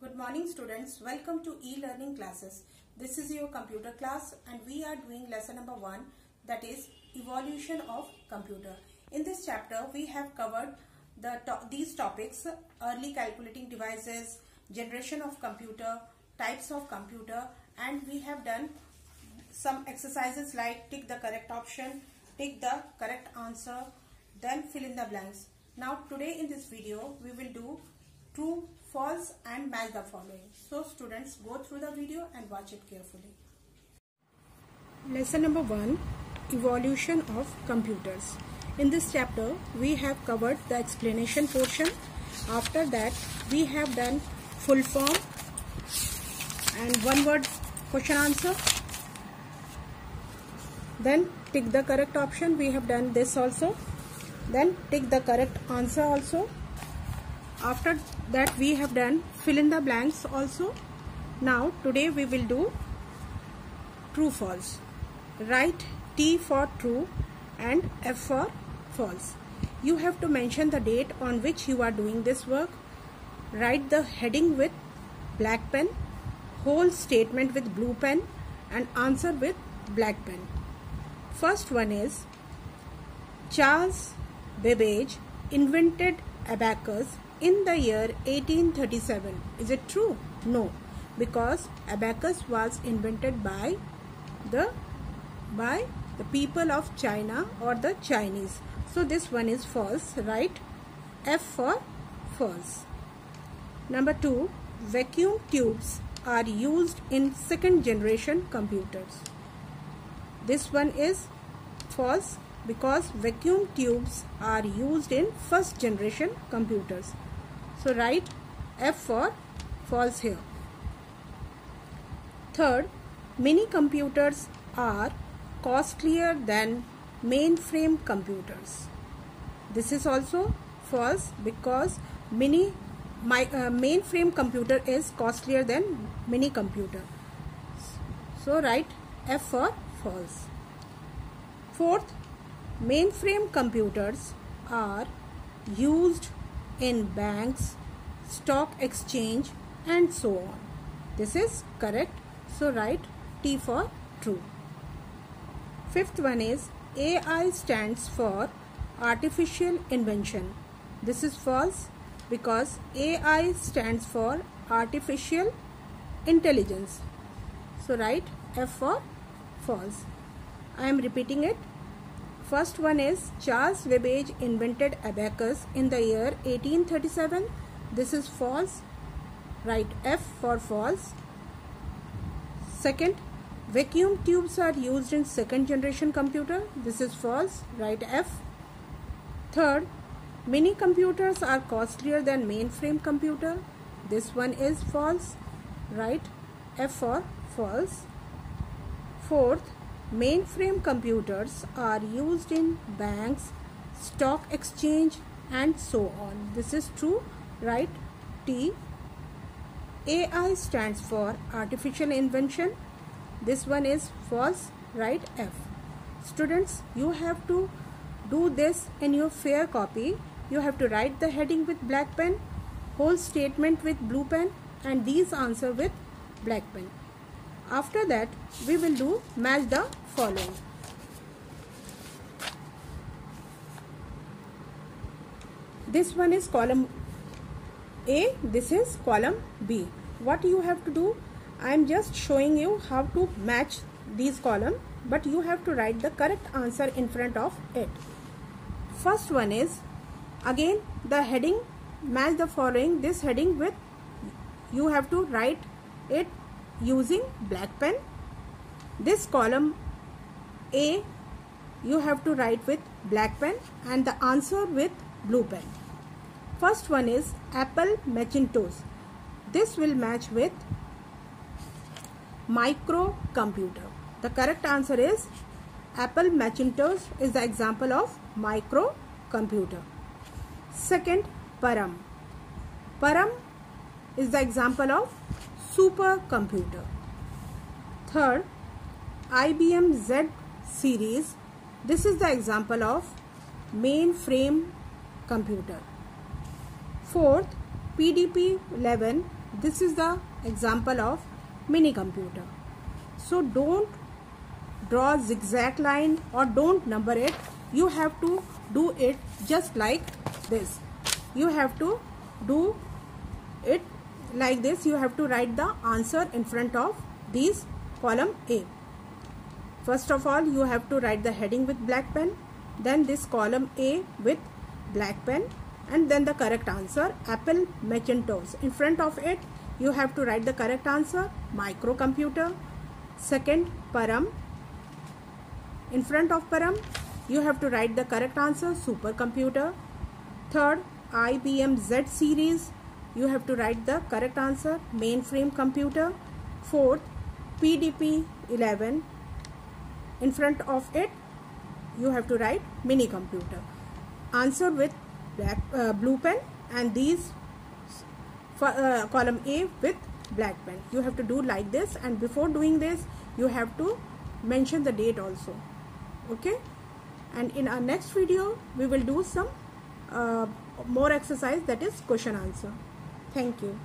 Good morning students, welcome to e-learning classes. This is your computer class and we are doing lesson number 1, that is evolution of computer. In this chapter we have covered these topics: early calculating devices, generation of computer, types of computer, and we have done some exercises like tick the correct option, tick the correct answer, then fill in the blanks. Now today in this video we will do true, false and match the following. So students, go through the video and watch it carefully. Lesson number 1, evolution of computers. In this chapter we have covered the explanation portion. After that we have done full form and one word question answer. Then tick the correct option, we have done this also. Then tick the correct answer also. After that we have done fill in the blanks also. Now today we will do true false. Write T for true and F for false. You have to mention the date on which you are doing this work. Write the heading with black pen, whole statement with blue pen and answer with black pen. First one is Charles Babbage invented abacus in the year 1837. Is it true? No, because abacus was invented by the people of China or the Chinese. So this one is false. Write F for false. Number 2, vacuum tubes are used in second generation computers. This one is false because vacuum tubes are used in first generation computers. So write F for false here. Third, mini computers are costlier than mainframe computers. This is also false because mainframe computer is costlier than mini computer. So write F for false. Fourth, mainframe computers are used in banks, stock exchange and so on. This is correct. So write T for true. Fifth one is AI stands for artificial invention. This is false because AI stands for artificial intelligence. So write F for false. I am repeating it. First one is Charles Babbage invented abacus in the year 1837. This is false. Write F for false. Second, vacuum tubes are used in second generation computer. This is false. Write F. Third, mini computers are costlier than mainframe computer. This one is false. Write F for false. Fourth, mainframe computers are used in banks, stock exchange and so on. This is true. Write T. AI stands for artificial invention. This one is false. Write F. Students, you have to do this in your fair copy. You have to write the heading with black pen, whole statement with blue pen and these answer with black pen. After that we will do match the following. This one is column A, this is column B. What you have to do, I am just showing you how to match these columns, but you have to write the correct answer in front of it. First one is again the heading, match the following. This heading with, you have to write it using black pen. This column A you have to write with black pen and the answer with blue pen. First one is Apple Macintosh. This will match with microcomputer. The correct answer is Apple Macintosh is the example of microcomputer. Second, Param. Param is the example of supercomputer. Third, IBM Z series. This is the example of mainframe computer. Fourth, PDP-11 this is the example of mini computer. So don't draw zigzag line or don't number it. You have to do it just like this. You have to do it like this. You have to write the answer in front of these column A. First of all, you have to write the heading with black pen, then this column A with black pen, and then the correct answer, Apple Macintosh. In front of it, you have to write the correct answer, microcomputer. Second, Param. In front of Param, you have to write the correct answer, supercomputer. Third, IBM Z series. You have to write the correct answer, mainframe computer. Fourth, PDP 11. In front of it, you have to write mini computer. Answer with blue pen, and these column A with black pen. You have to do like this, and before doing this, you have to mention the date also. Okay, and in our next video, we will do some more exercise, that is question answer. Thank you.